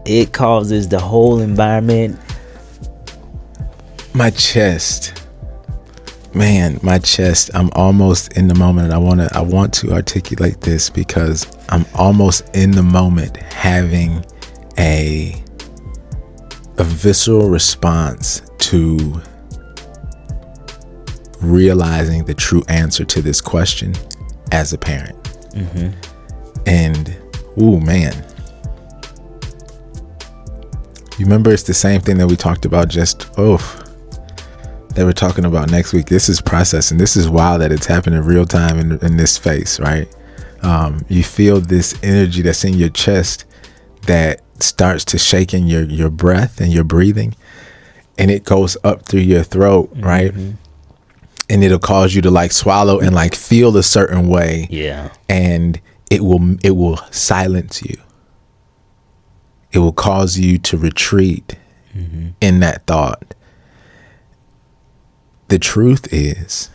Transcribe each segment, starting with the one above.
it causes the whole environment. My chest, man, my chest. I'm almost in the moment, and I want to articulate this because I'm almost in the moment having a visceral response to realizing the true answer to this question as a parent. And ooh, man, you remember, it's the same thing that we talked about that we're talking about next week. This is processing. This is wild that it's happening real time in this space, right? You feel this energy that's in your chest that starts to shake in your breath and your breathing, and it goes up through your throat, right? And it'll cause you to like swallow and like feel a certain way. Yeah. And it will silence you. It will cause you to retreat in that thought. The truth is,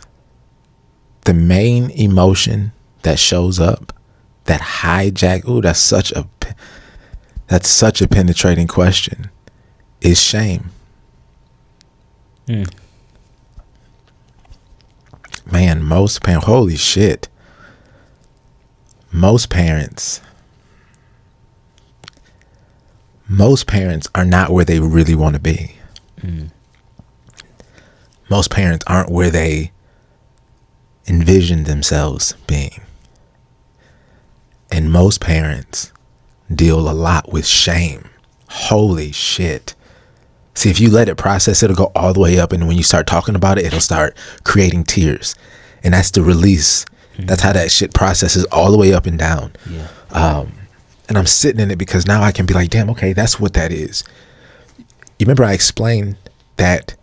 the main emotion that shows up, that hijack, that's such a penetrating question, is shame. Man, most parents, holy shit. Most parents are not where they really want to be. Most parents aren't where they envision themselves being. And most parents deal a lot with shame. Holy shit. See, if you let it process, it'll go all the way up. And when you start talking about it, it'll start creating tears. And that's the release. That's how that shit processes all the way up and down. Yeah. And I'm sitting in it because now I can be like, damn, okay, that's what that is. You remember I explained that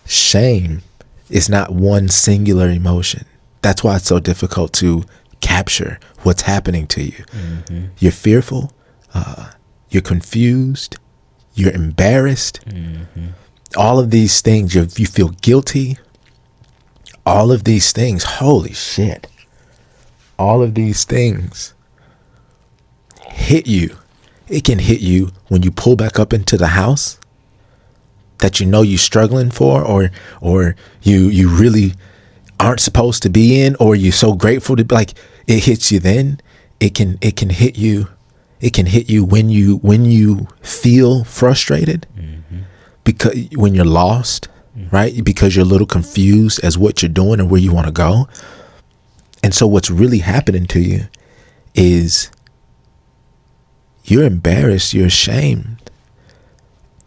shame is not one singular emotion. That's why it's so difficult to capture what's happening to you. You're fearful, you're confused, you're embarrassed. All of these things, you feel guilty. All of these things, holy shit. All of these things hit you. It can hit you when you pull back up into the house that you know you're struggling for, or you really aren't supposed to be in, or you're so grateful to be, like, it hits you then. It can hit you. It can hit you when you feel frustrated, because when you're lost, right? Because you're a little confused as what you're doing and where you want to go. And so what's really happening to you is you're embarrassed, you're ashamed,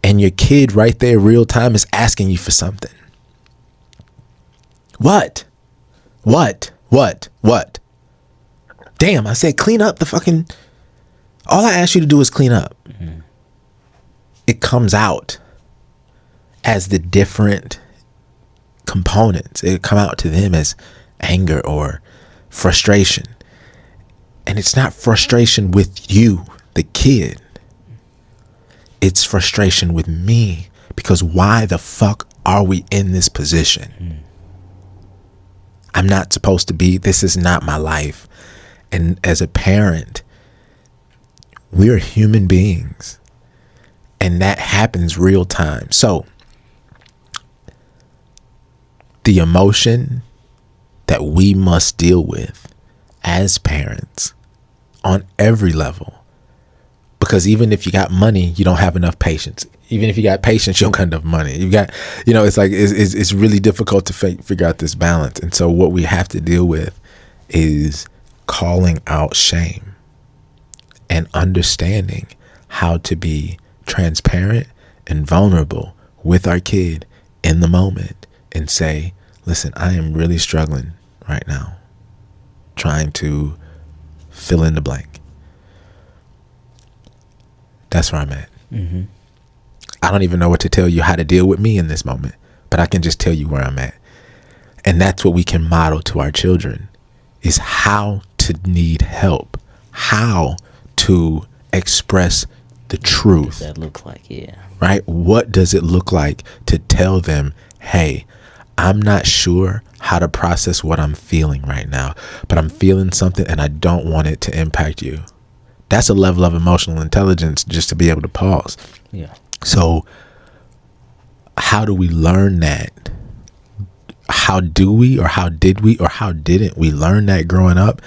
and your kid right there real time is asking you for something. What? Damn, I said clean up the fucking, all I asked you to do is clean up. It comes out as the different components. It come out to them as anger or frustration. And it's not frustration with you, the kid. It's frustration with me, because why the fuck are we in this position? I'm not supposed to be, this is not my life. And as a parent, we're human beings, and that happens real time. So the emotion that we must deal with as parents on every level, because even if you got money, you don't have enough patience. Even if you got patience, you don't got enough money. You got, it's like, it's really difficult to figure out this balance. And so what we have to deal with is calling out shame and understanding how to be transparent and vulnerable with our kid in the moment and say, listen, I am really struggling right now, trying to fill in the blank. That's where I'm at. I don't even know what to tell you how to deal with me in this moment, but I can just tell you where I'm at. And that's what we can model to our children, is how to need help, how to express the truth. What does that look like? Yeah. Right? What does it look like to tell them, hey, I'm not sure how to process what I'm feeling right now, but I'm feeling something and I don't want it to impact you. That's a level of emotional intelligence, just to be able to pause. Yeah. So how do we learn that? How do we, or how did we, or how didn't we learn that growing up?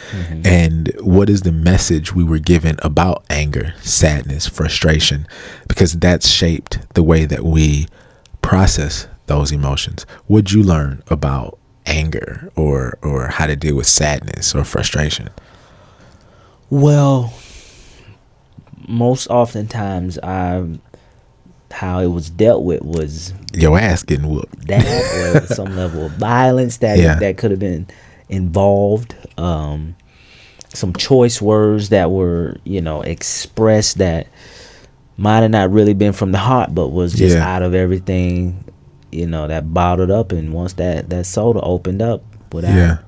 And what is the message we were given about anger, sadness, frustration? Because that's shaped the way that we process those emotions. What'd you learn about anger, or how to deal with sadness or frustration? Well, most oftentimes, how it was dealt with was Your ass getting whooped. that, or some level of violence that could have been involved. Some choice words that were, expressed that might have not really been from the heart, but was just out of everything, that bottled up. And once that soda opened up without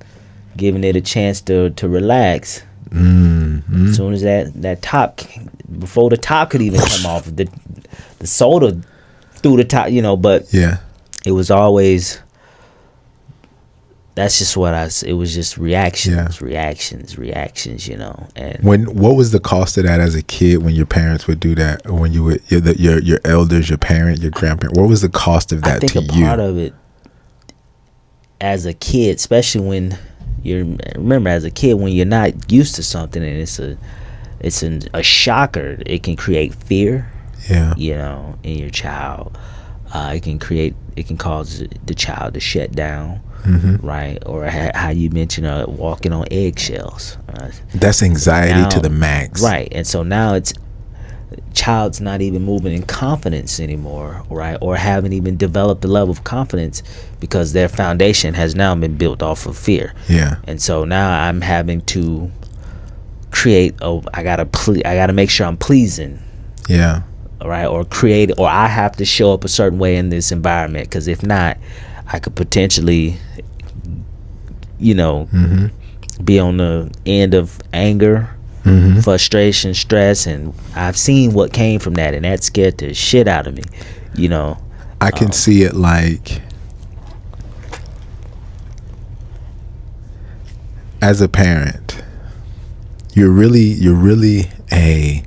giving it a chance to relax, as soon as that top, before the top could even come off, the soda through the top, but it was always, that's just it was just reactions, and What was the cost of that as a kid when your parents would do that, or when you would, your elders, your parent, your grandparent, what was the cost of that I think to a you? part of it as a kid, especially when as a kid, when you're not used to something and it's a shocker, it can create fear, in your child. It can cause the child to shut down, right? Or how you mentioned, walking on eggshells. That's anxiety Now, to the max. right? And so now child's not even moving in confidence anymore, right? Or haven't even developed the level of confidence because their foundation has now been built off of fear. And so now I'm having to create I gotta make sure I'm pleasing, right? Or I have to show up a certain way in this environment, because if not, I could potentially be on the end of anger, frustration, stress, and I've seen what came from that, and that scared the shit out of me. I can see it like, as a parent, you're really a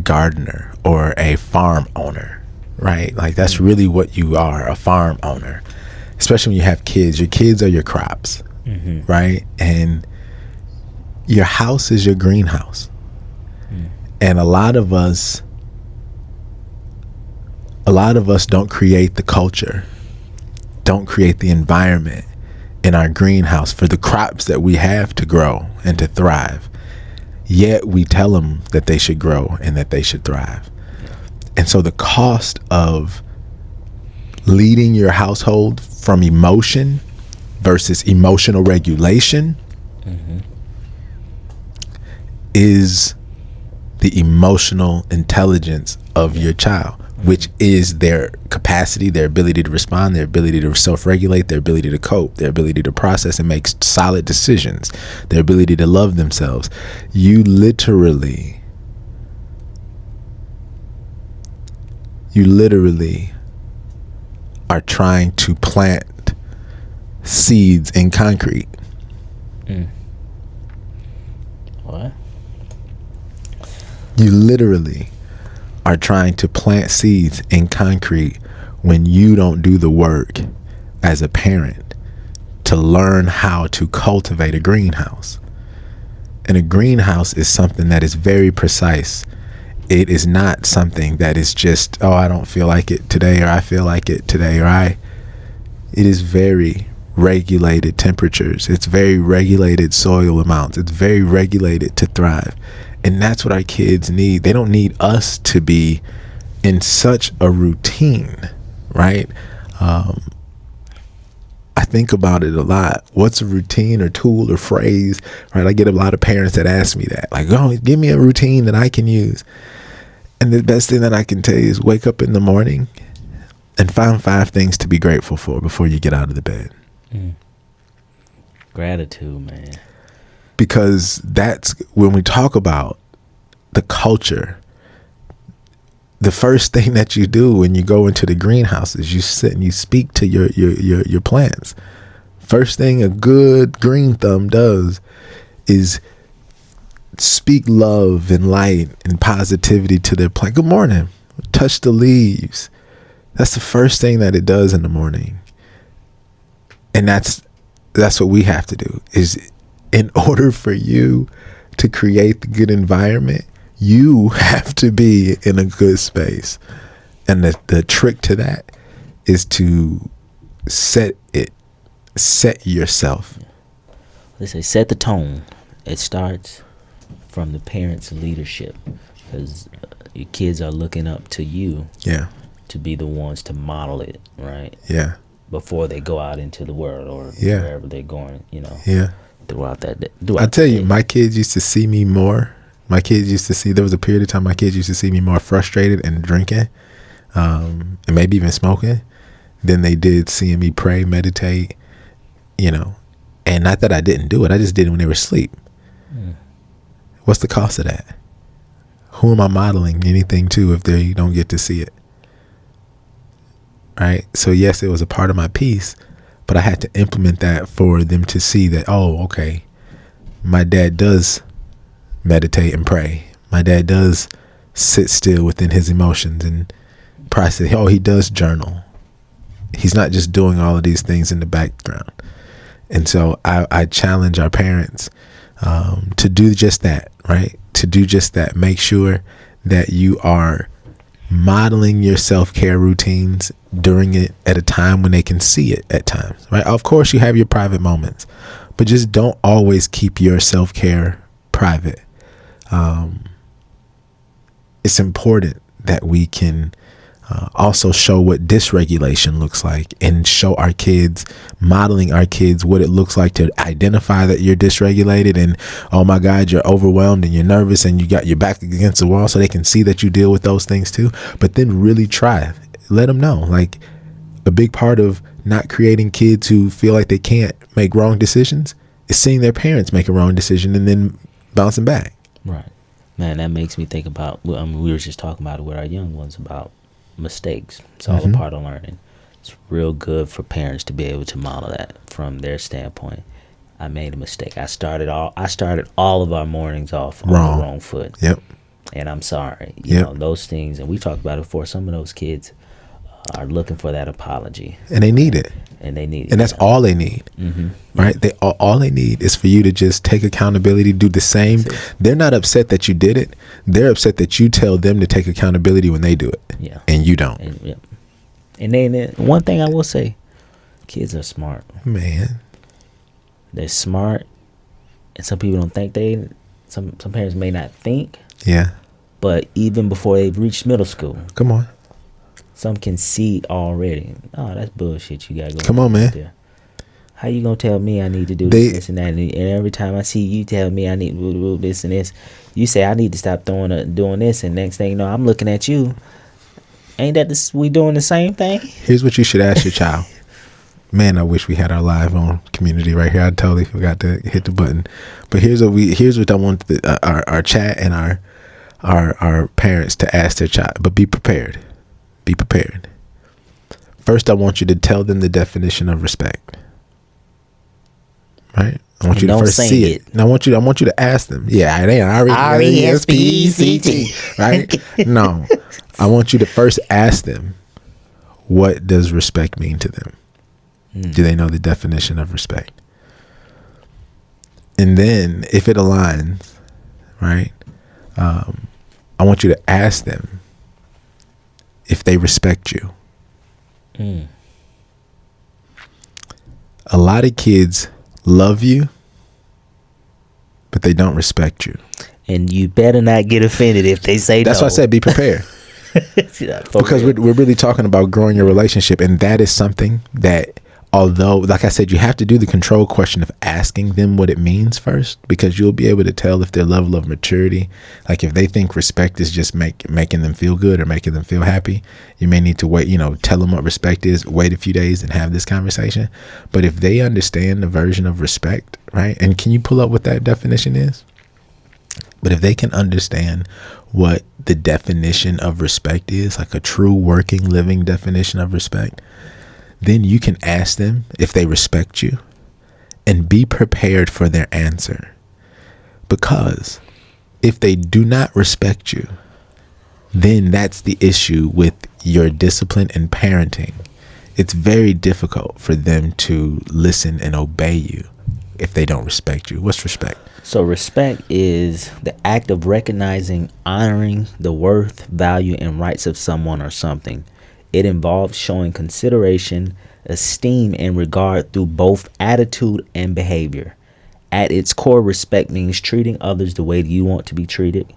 gardener or a farm owner, right? Like, that's really what you are, a farm owner. Especially when you have kids. Your kids are your crops, right? And your house is your greenhouse. And a lot of us don't create the culture, don't create the environment in our greenhouse for the crops that we have to grow and to thrive. Yet we tell them that they should grow and that they should thrive. And so the cost of leading your household from emotion versus emotional regulation is the emotional intelligence of your child, which is their capacity, their ability to respond, their ability to self-regulate, their ability to cope, their ability to process and make solid decisions, their ability to love themselves. You literally are trying to plant seeds in concrete. What? You literally are trying to plant seeds in concrete when you don't do the work as a parent to learn how to cultivate a greenhouse. And a greenhouse is something that is very precise. It is not something that is just, oh, I don't feel like it today, or I feel like it today, or it is very regulated temperatures. It's very regulated soil amounts. It's very regulated to thrive. And that's what our kids need. They don't need us to be in such a routine, right? I think about it a lot. What's a routine or tool or phrase, right? I get a lot of parents that ask me that, like, oh, give me a routine that I can use. And the best thing that I can tell you is wake up in the morning and find 5 things to be grateful for before you get out of the bed. Gratitude, man. Because that's when we talk about the culture. The first thing that you do when you go into the greenhouse is you sit and you speak to your plants. First thing a good green thumb does is speak love and light and positivity to their plant. Good morning. Touch the leaves. That's the first thing that it does in the morning. And that's what we have to do, is in order for you to create the good environment, you have to be in a good space. And the trick to that is to set yourself. They say set the tone. It starts from the parents' leadership, because your kids are looking up to you. Yeah. To be the ones to model it, right? Yeah. Before they go out into the world or wherever they're going, Yeah. Throughout that. I tell you, my kids used to see me more. There was a period of time my kids used to see me more frustrated and drinking, and maybe even smoking, than they did seeing me pray, meditate, and not that I didn't do it. I just did it when they were asleep. What's the cost of that? Who am I modeling anything to if they don't get to see it? Right? So yes, it was a part of my piece, but I had to implement that for them to see that, oh, okay, my dad does meditate and pray. My dad does sit still within his emotions and process. Oh, he does journal. He's not just doing all of these things in the background. And so I challenge our parents to do just that, right? To do just that. Make sure that you are modeling your self-care routines during it at a time when they can see it at times, right? Of course, you have your private moments, but just don't always keep your self-care private. It's important that we can also show what dysregulation looks like, and show our kids, modeling our kids what it looks like to identify that you're dysregulated and, oh my God, you're overwhelmed and you're nervous and you got your back against the wall, so they can see that you deal with those things too. But then really try, let them know, like, a big part of not creating kids who feel like they can't make wrong decisions is seeing their parents make a wrong decision and then bouncing back. Right. Man, that makes me think about, we were just talking about it with our young ones about mistakes. It's all a part of learning. It's real good for parents to be able to model that from their standpoint. I made a mistake. I started all of our mornings off on the wrong foot. Yep. And I'm sorry. You know, those things, and we talked about it before, some of those kids are looking for that apology. And they need it. And they need it. And that's all they need. Right? All they need is for you to just take accountability, do the same. They're not upset that you did it. They're upset that you tell them to take accountability when they do it. Yeah. And you don't. And then one thing I will say, kids are smart. Man. They're smart. And some people don't think some parents may not think. Yeah. But even before they've reached middle school. Come on. Some can see already. Oh, that's bullshit you got going on. Come on, man. There. How you gonna tell me I need to do this and that? And every time I see you tell me I need to do this and this, you say I need to stop doing this, and next thing you know, I'm looking at you. Ain't that we doing the same thing? Here's what you should ask your child. Man, I wish we had our live on community right here. I totally forgot to hit the button. But here's what I want our chat and our parents to ask their child. But be prepared. Be prepared. First, I want you to tell them the definition of respect. Right? I want you to first see it. And I want you to ask them. Yeah, it ain't R-E-S-P-E-C-T. Right? No. I want you to first ask them, what does respect mean to them? Do they know the definition of respect? And then, if it aligns, right, I want you to ask them if they respect you. A lot of kids love you, but they don't respect you. And you better not get offended if they say That's why I said be prepared. Because we're really talking about growing your relationship, and that is something that, although, like I said, you have to do the control question of asking them what it means first, because you'll be able to tell if their level of maturity, like if they think respect is just making them feel good or making them feel happy, you may need to wait, tell them what respect is, wait a few days and have this conversation. But if they understand the version of respect, right? And can you pull up what that definition is? But if they can understand what the definition of respect is, like a true working, living definition of respect, then you can ask them if they respect you and be prepared for their answer. Because If they do not respect you, then that's the issue with your discipline and parenting. It's very difficult for them to listen and obey you if they don't respect you. What's respect? So respect is the act of recognizing, honoring the worth, value, and rights of someone or something. It involves showing consideration, esteem, and regard through both attitude and behavior. At its core, respect means treating others the way you want to be treated,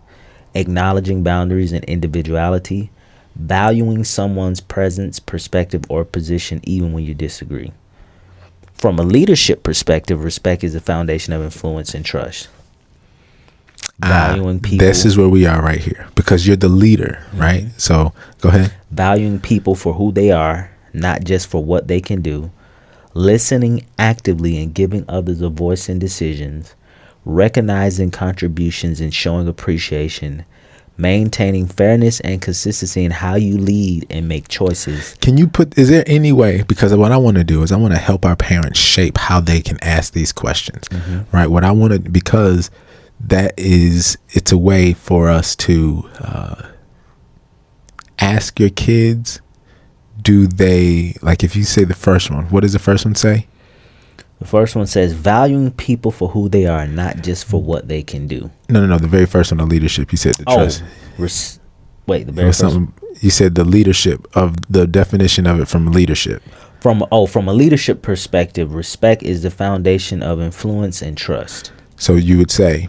acknowledging boundaries and individuality, valuing someone's presence, perspective, or position even when you disagree. From a leadership perspective, respect is the foundation of influence and trust. Valuing people. This is where we are right here, because you're the leader, right? So go ahead. Valuing people for who they are, not just for what they can do. Listening actively and giving others a voice in decisions. Recognizing contributions and showing appreciation. Maintaining fairness and consistency in how you lead and make choices. Is there any way, because what I want to do is I want to help our parents shape how they can ask these questions, right? What I want to, because it's a way for us to ask your kids, do they, like if you say the first one, what does the first one say? The first one says valuing people for who they are, not just for what they can do. No. The very first one, the leadership. You said the trust. The very first one. You said the leadership of the definition of it from leadership. From a leadership perspective, respect is the foundation of influence and trust. So you would say,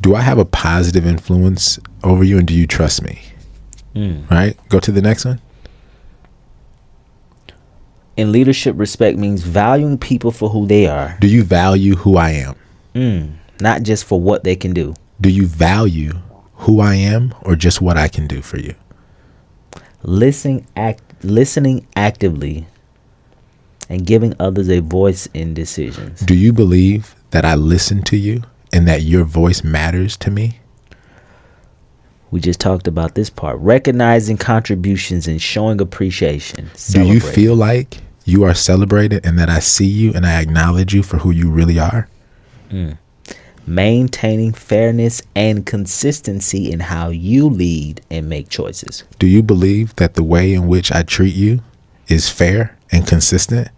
do I have a positive influence over you, and do you trust me? Right? Go to the next one. In leadership, respect means valuing people for who they are. Do you value who I am? Not just for what they can do. Do you value who I am or just what I can do for you? Listening actively and giving others a voice in decisions. Do you believe that I listen to you and that your voice matters to me? We just talked about this part. Recognizing contributions and showing appreciation. Do you feel like you are celebrated and that I see you and I acknowledge you for who you really are? Maintaining fairness and consistency in how you lead and make choices. Do you believe that the way in which I treat you is fair and consistent?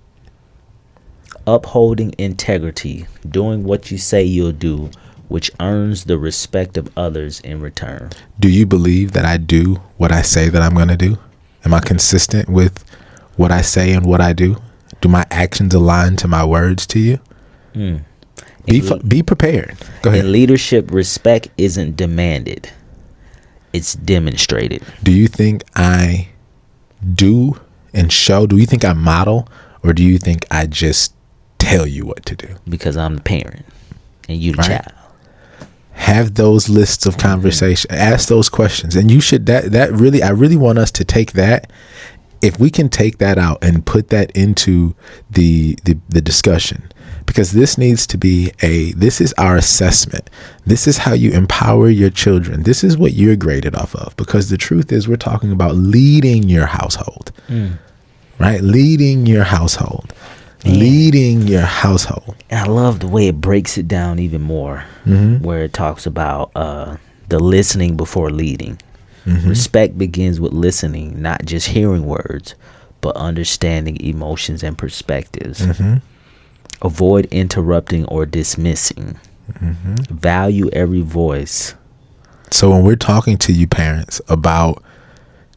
Upholding integrity. Doing what you say you'll do, which earns the respect of others in return. Do you believe that I do what I say that I'm going to do? Am I consistent with what I say and what I do? Do my actions align to my words to you? Be prepared. Go ahead. In leadership, respect isn't demanded. It's demonstrated. Do you think I do and show? Do you think I model, or do you think I just tell you what to do? Because I'm the parent and you the child. Have those lists of conversation. Ask those questions, and you should. That really, I really want us to take that. If we can take that out and put that into the discussion, because this needs to be this is our assessment. This is how you empower your children. This is what you're graded off of, because the truth is we're talking about leading your household, right? Leading your household. Leading your household. And I love the way it breaks it down even more, where it talks about the listening before leading. Respect begins with listening, not just hearing words, but understanding emotions and perspectives. Avoid interrupting or dismissing. Value every voice. So when we're talking to you parents about,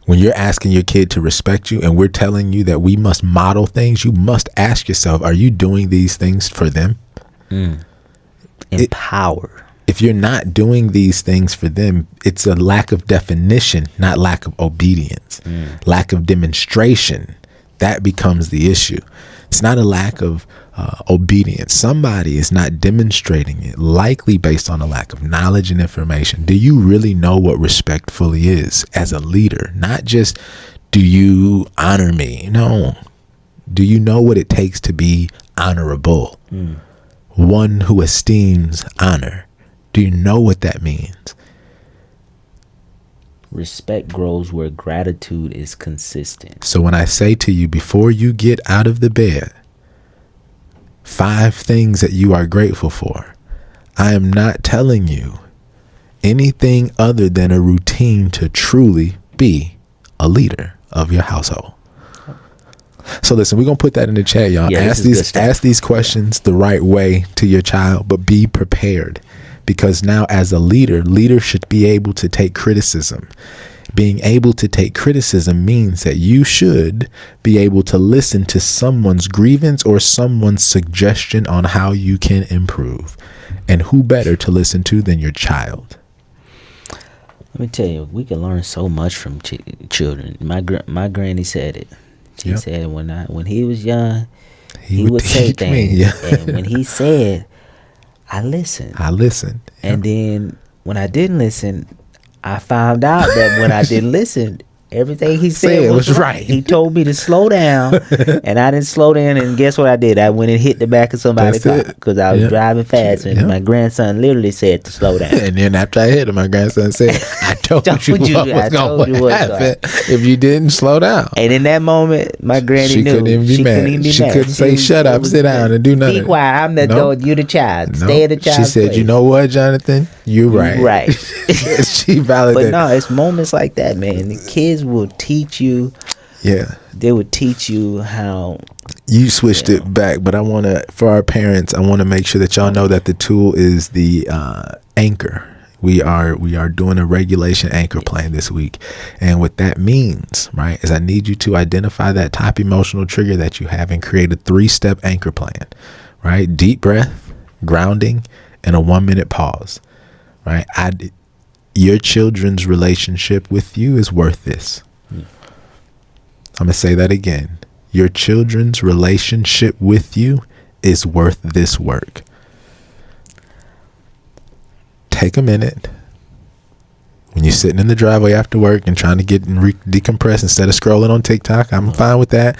when you're asking your kid to respect you and we're telling you that we must model things, you must ask yourself, are you doing these things for them? Empower. If you're not doing these things for them, it's a lack of definition, not lack of obedience. Lack of demonstration. That becomes the issue. It's not a lack of obedience. Somebody is not demonstrating it, likely based on a lack of knowledge and information. Do you really know what respect fully is as a leader? Not just, do you honor me? No. Do you know what it takes to be honorable? One who esteems honor. Do you know what that means? Respect grows where gratitude is consistent. So when I say to you, before you get out of the bed, 5 things that you are grateful for, I am not telling you anything other than a routine to truly be a leader of your household. So listen, we're going to put that in the chat, y'all. Ask these questions the right way to your child, but be prepared, because now as a leader should be able to take criticism. Being able to take criticism means that you should be able to listen to someone's grievance or someone's suggestion on how you can improve. And who better to listen to than your child? Let me tell you, we can learn so much from children. My granny said it. She said when he was young, he would say things, and when he said, I listened. And then when I didn't listen, I found out that when I didn't listen, everything he said was right. He told me to slow down, and I didn't slow down. And guess what I did? I went and hit the back of somebody's car because I was driving fast, and my grandson literally said to slow down. And then after I hit him, my grandson said, "I told you what was going to happen if you didn't slow down." And in that moment, my granny knew. Couldn't even be mad. She couldn't say, "Shut up, sit down, and do nothing." Be quiet. I'm the adult. You the child. Stay at the child's She said, place. "You know what, Jonathan? You're right." Right. She validated. But no, it's moments like that, man. The kids will teach you. Yeah. They would teach you how. You switched it back, but for our parents, I want to make sure that y'all know that the tool is the anchor. We are doing a regulation anchor plan this week. And what that means, right, is I need you to identify that top emotional trigger that you have and create a 3-step anchor plan, right? Deep breath, grounding, and a 1-minute pause, right? Your children's relationship with you is worth this. I'm going to say that again. Your children's relationship with you is worth this work. Take a minute. When you're sitting in the driveway after work and trying to get and decompress instead of scrolling on TikTok, I'm fine with that.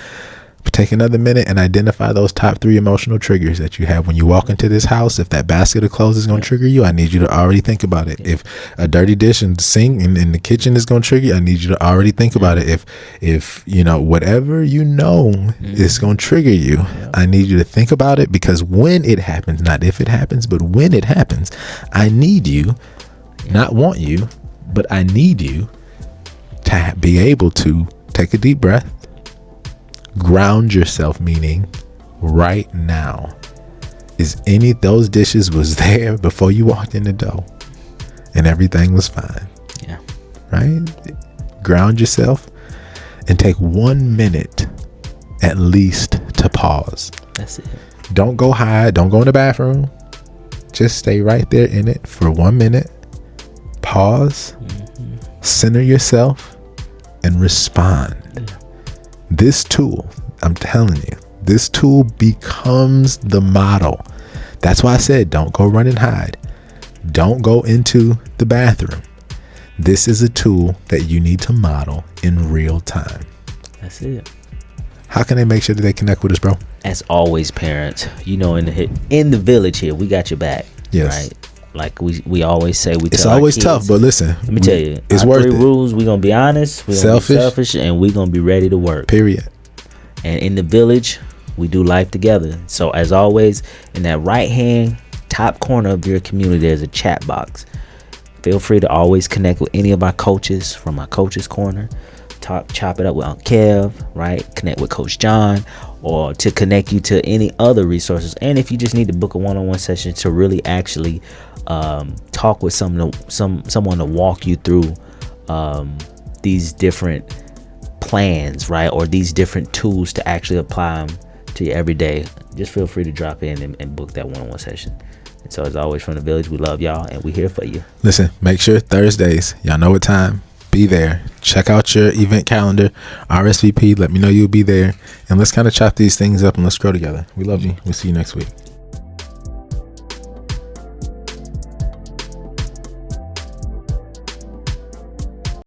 But take another minute and identify those top 3 emotional triggers that you have when you walk into this house. If that basket of clothes is going to trigger you, I need you to already think about it. If a dirty dish in the sink in the kitchen is going to trigger you, I need you to already think about it. If whatever is going to trigger you, I need you to think about it, because when it happens, not if it happens, but when it happens, I need you, not want you, but I need you to be able to take a deep breath. Ground yourself, meaning right now. Is any of those dishes was there before you walked in the door and everything was fine? Yeah. Right? Ground yourself and take 1 minute at least to pause. That's it. Don't go hide. Don't go in the bathroom. Just stay right there in it for 1 minute. Pause. Center yourself and respond. Yeah. This tool, I'm telling you, this tool becomes the model. That's why I said, don't go run and hide. Don't go into the bathroom. This is a tool that you need to model in real time. That's it. How can they make sure that they connect with us, bro? As always, parents, in the village here, we got your back. Yes. Right? Like we always say, it's always tough, but listen, let me tell you, it's worth it. 3 rules: we're gonna be honest, we're gonna be selfish, and we're gonna be ready to work. Period. And in the village, we do life together. So as always, in that right hand top corner of your community, there's a chat box. Feel free to always connect with any of our coaches from our coaches corner. Chop it up with Uncle Kev, right? Connect with Coach John, or to connect you to any other resources. And if you just need to book a one-on-one session to really actually talk with someone to walk you through these different plans, right? Or these different tools to actually apply them to your everyday, just feel free to drop in and book that one-on-one session. And so as always, from the village, we love y'all and we here for you. Listen, make sure Thursdays, y'all know what time. Be there. Check out your event calendar, RSVP. Let me know you'll be there. And let's kind of chop these things up and let's grow together. We love you. We'll see you next week.